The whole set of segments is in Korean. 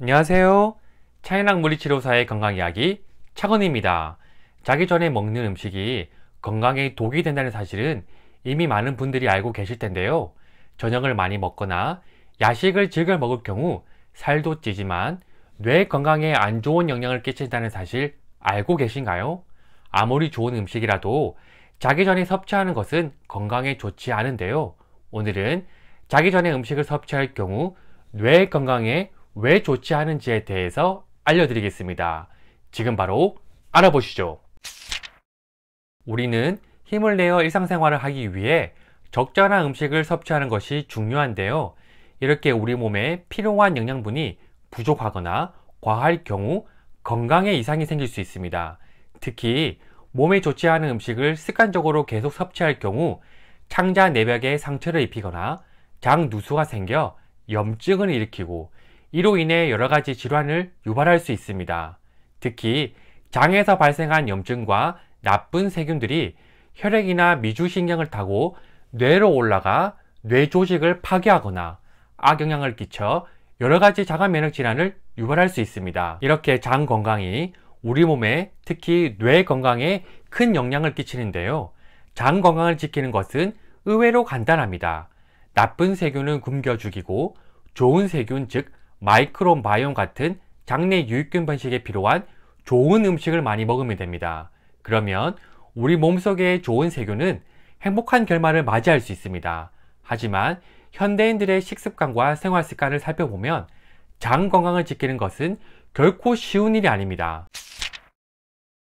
안녕하세요. 차이나락 물리치료사의 건강이야기 차건입니다. 자기 전에 먹는 음식이 건강에 독이 된다는 사실은 이미 많은 분들이 알고 계실 텐데요. 저녁을 많이 먹거나 야식을 즐겨 먹을 경우 살도 찌지만 뇌 건강에 안 좋은 영향을 끼친다는 사실 알고 계신가요? 아무리 좋은 음식이라도 자기 전에 섭취하는 것은 건강에 좋지 않은데요. 오늘은 자기 전에 음식을 섭취할 경우 뇌 건강에 왜 좋지 않은지에 대해서 알려드리겠습니다. 지금 바로 알아보시죠. 우리는 힘을 내어 일상생활을 하기 위해 적절한 음식을 섭취하는 것이 중요한데요. 이렇게 우리 몸에 필요한 영양분이 부족하거나 과할 경우 건강에 이상이 생길 수 있습니다. 특히 몸에 좋지 않은 음식을 습관적으로 계속 섭취할 경우 창자 내벽에 상처를 입히거나 장 누수가 생겨 염증을 일으키고 이로 인해 여러가지 질환을 유발할 수 있습니다. 특히 장에서 발생한 염증과 나쁜 세균들이 혈액이나 미주신경을 타고 뇌로 올라가 뇌 조직을 파괴하거나 악영향을 끼쳐 여러가지 자가 면역 질환을 유발할 수 있습니다. 이렇게 장 건강이 우리 몸에 특히 뇌 건강에 큰 영향을 끼치는데요. 장 건강을 지키는 것은 의외로 간단합니다. 나쁜 세균은 굶겨 죽이고 좋은 세균 즉 마이크로바이옴 같은 장내 유익균 번식에 필요한 좋은 음식을 많이 먹으면 됩니다. 그러면 우리 몸속의 좋은 세균은 행복한 결말을 맞이할 수 있습니다. 하지만 현대인들의 식습관과 생활습관을 살펴보면 장 건강을 지키는 것은 결코 쉬운 일이 아닙니다.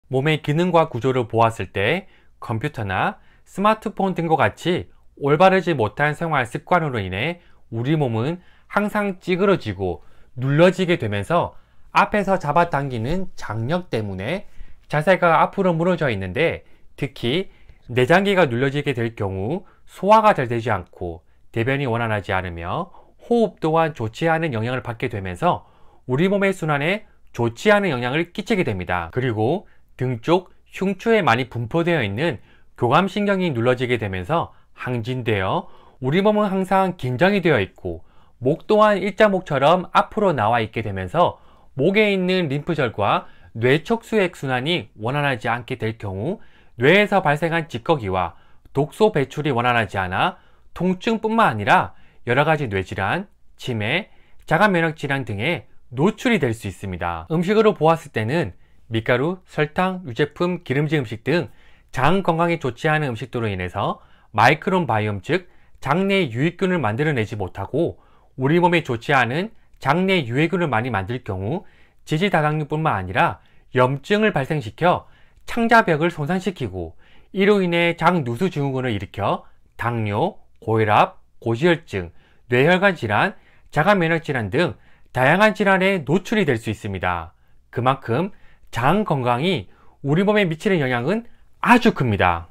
몸의 기능과 구조를 보았을 때 컴퓨터나 스마트폰 등과 같이 올바르지 못한 생활 습관으로 인해 우리 몸은 항상 찌그러지고 눌러지게 되면서 앞에서 잡아당기는 장력 때문에 자세가 앞으로 무너져 있는데 특히 내장기가 눌러지게 될 경우 소화가 잘 되지 않고 대변이 원활하지 않으며 호흡 또한 좋지 않은 영향을 받게 되면서 우리 몸의 순환에 좋지 않은 영향을 끼치게 됩니다. 그리고 등 쪽 흉추에 많이 분포되어 있는 교감신경이 눌러지게 되면서 항진되어 우리 몸은 항상 긴장이 되어 있고 목 또한 일자목처럼 앞으로 나와 있게 되면서 목에 있는 림프절과 뇌척수액 순환이 원활하지 않게 될 경우 뇌에서 발생한 찌꺼기와 독소 배출이 원활하지 않아 통증뿐만 아니라 여러가지 뇌질환, 치매, 자가면역질환 등에 노출이 될 수 있습니다. 음식으로 보았을 때는 밀가루, 설탕, 유제품, 기름진 음식 등 장 건강에 좋지 않은 음식들로 인해서 마이크로바이옴 즉 장내 유익균을 만들어내지 못하고 우리 몸에 좋지 않은 장내 유해균을 많이 만들 경우 지지다당류뿐만 아니라 염증을 발생시켜 창자벽을 손상시키고 이로 인해 장 누수 증후군을 일으켜 당뇨, 고혈압, 고지혈증, 뇌혈관 질환, 자가면역 질환 등 다양한 질환에 노출이 될 수 있습니다. 그만큼 장 건강이 우리 몸에 미치는 영향은 아주 큽니다.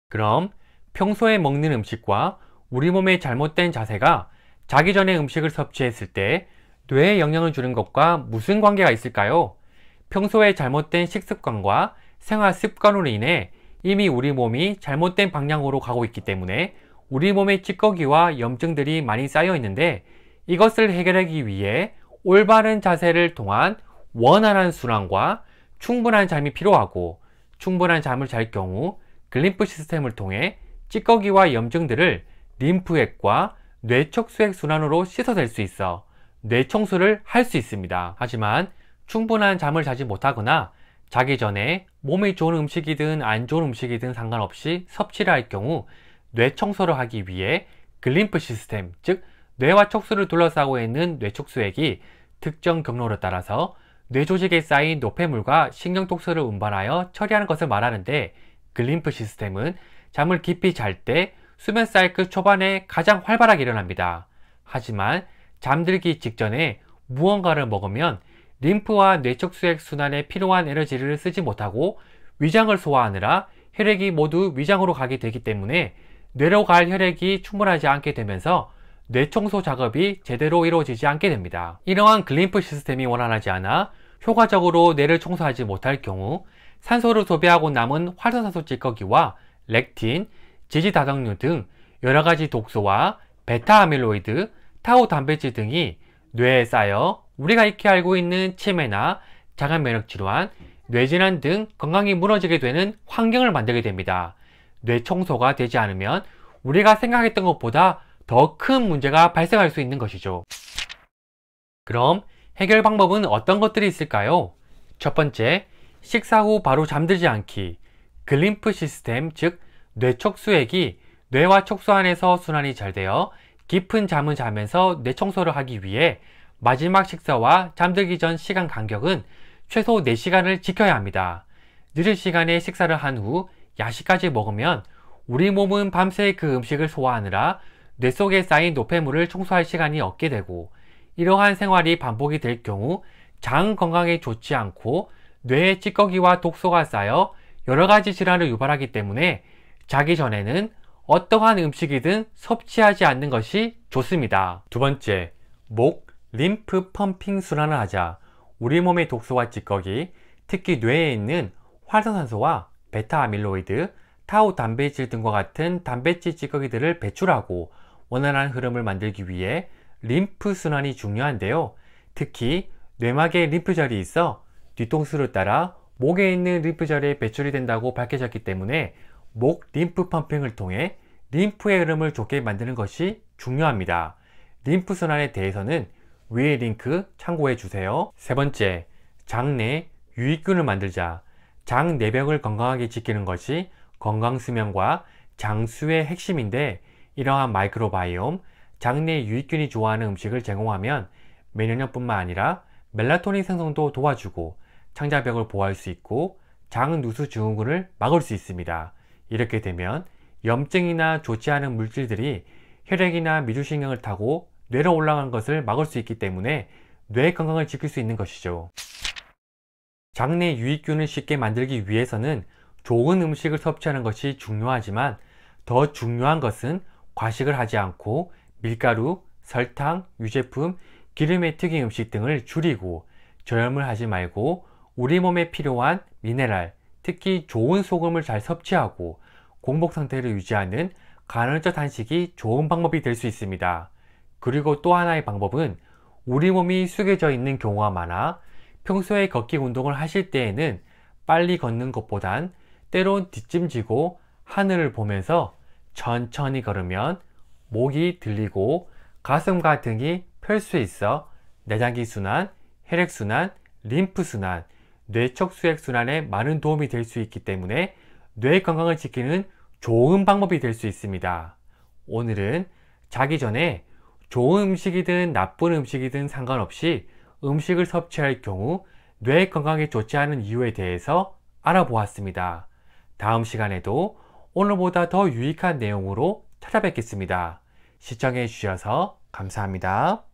그럼 평소에 먹는 음식과 우리 몸의 잘못된 자세가 자기 전에 음식을 섭취했을 때 뇌에 영향을 주는 것과 무슨 관계가 있을까요? 평소에 잘못된 식습관과 생활 습관으로 인해 이미 우리 몸이 잘못된 방향으로 가고 있기 때문에 우리 몸의 찌꺼기와 염증들이 많이 쌓여 있는데 이것을 해결하기 위해 올바른 자세를 통한 원활한 순환과 충분한 잠이 필요하고 충분한 잠을 잘 경우 글림프 시스템을 통해 찌꺼기와 염증들을 림프액과 뇌척수액 순환으로 씻어낼 수 있어 뇌청소를 할 수 있습니다. 하지만 충분한 잠을 자지 못하거나 자기 전에 몸에 좋은 음식이든 안 좋은 음식이든 상관없이 섭취를 할 경우 뇌청소를 하기 위해 글림프 시스템 즉 뇌와 척수를 둘러싸고 있는 뇌척수액이 특정 경로를 따라서 뇌조직에 쌓인 노폐물과 신경독소를 운반하여 처리하는 것을 말하는데 글림프 시스템은 잠을 깊이 잘 때 수면 사이클 초반에 가장 활발하게 일어납니다. 하지만 잠들기 직전에 무언가를 먹으면 림프와 뇌척수액 순환에 필요한 에너지를 쓰지 못하고 위장을 소화하느라 혈액이 모두 위장으로 가게 되기 때문에 뇌로 갈 혈액이 충분하지 않게 되면서 뇌청소 작업이 제대로 이루어지지 않게 됩니다. 이러한 글림프 시스템이 원활하지 않아 효과적으로 뇌를 청소하지 못할 경우 산소를 소비하고 남은 활성산소 찌꺼기와 렉틴, 지지다당류 등 여러가지 독소와 베타아밀로이드, 타우 단백질 등이 뇌에 쌓여 우리가 익히 알고 있는 치매나 자가 면역 질환, 뇌질환 등 건강이 무너지게 되는 환경을 만들게 됩니다. 뇌 청소가 되지 않으면 우리가 생각했던 것보다 더 큰 문제가 발생할 수 있는 것이죠. 그럼 해결 방법은 어떤 것들이 있을까요? 첫 번째, 식사 후 바로 잠들지 않기. 글림프 시스템, 즉 뇌척수액이 뇌와 척수 안에서 순환이 잘 되어 깊은 잠을 자면서 뇌 청소를 하기 위해 마지막 식사와 잠들기 전 시간 간격은 최소 4시간을 지켜야 합니다. 늦은 시간에 식사를 한 후 야식까지 먹으면 우리 몸은 밤새 그 음식을 소화하느라 뇌 속에 쌓인 노폐물을 청소할 시간이 없게 되고, 이러한 생활이 반복이 될 경우 장 건강에 좋지 않고 뇌에 찌꺼기와 독소가 쌓여 여러가지 질환을 유발하기 때문에 자기 전에는 어떠한 음식이든 섭취하지 않는 것이 좋습니다. 두 번째, 목, 림프 펌핑 순환을 하자. 우리 몸의 독소와 찌꺼기, 특히 뇌에 있는 활성산소와 베타아밀로이드, 타우 단백질 등과 같은 단백질 찌꺼기들을 배출하고 원활한 흐름을 만들기 위해 림프 순환이 중요한데요. 특히 뇌막에 림프절이 있어 뒤통수를 따라 목에 있는 림프절에 배출이 된다고 밝혀졌기 때문에 목 림프 펌핑을 통해 림프의 흐름을 좋게 만드는 것이 중요합니다. 림프 순환에 대해서는 위의 링크 참고해 주세요. 세 번째, 장내 유익균을 만들자. 장 내벽을 건강하게 지키는 것이 건강수명과 장수의 핵심인데, 이러한 마이크로바이옴, 장내 유익균이 좋아하는 음식을 제공하면 면역력뿐만 아니라 멜라토닌 생성도 도와주고 창자벽을 보호할 수 있고 장 누수 증후군을 막을 수 있습니다. 이렇게 되면 염증이나 좋지 않은 물질들이 혈액이나 미주신경을 타고 뇌로 올라간 것을 막을 수 있기 때문에 뇌 건강을 지킬 수 있는 것이죠. 장내 유익균을 쉽게 만들기 위해서는 좋은 음식을 섭취하는 것이 중요하지만, 더 중요한 것은 과식을 하지 않고 밀가루, 설탕, 유제품, 기름에 튀긴 음식 등을 줄이고 저염을 하지 말고 우리 몸에 필요한 미네랄, 특히 좋은 소금을 잘 섭취하고 공복 상태를 유지하는 간헐적 단식이 좋은 방법이 될 수 있습니다. 그리고 또 하나의 방법은 우리 몸이 숙여져 있는 경우가 많아 평소에 걷기 운동을 하실 때에는 빨리 걷는 것보단 때론 뒷짐지고 하늘을 보면서 천천히 걸으면 목이 들리고 가슴과 등이 펼 수 있어 내장기 순환, 혈액 순환, 림프 순환, 뇌척수액 순환에 많은 도움이 될 수 있기 때문에 뇌 건강을 지키는 좋은 방법이 될 수 있습니다. 오늘은 자기 전에 좋은 음식이든 나쁜 음식이든 상관없이 음식을 섭취할 경우 뇌 건강에 좋지 않은 이유에 대해서 알아보았습니다. 다음 시간에도 오늘보다 더 유익한 내용으로 찾아뵙겠습니다. 시청해 주셔서 감사합니다.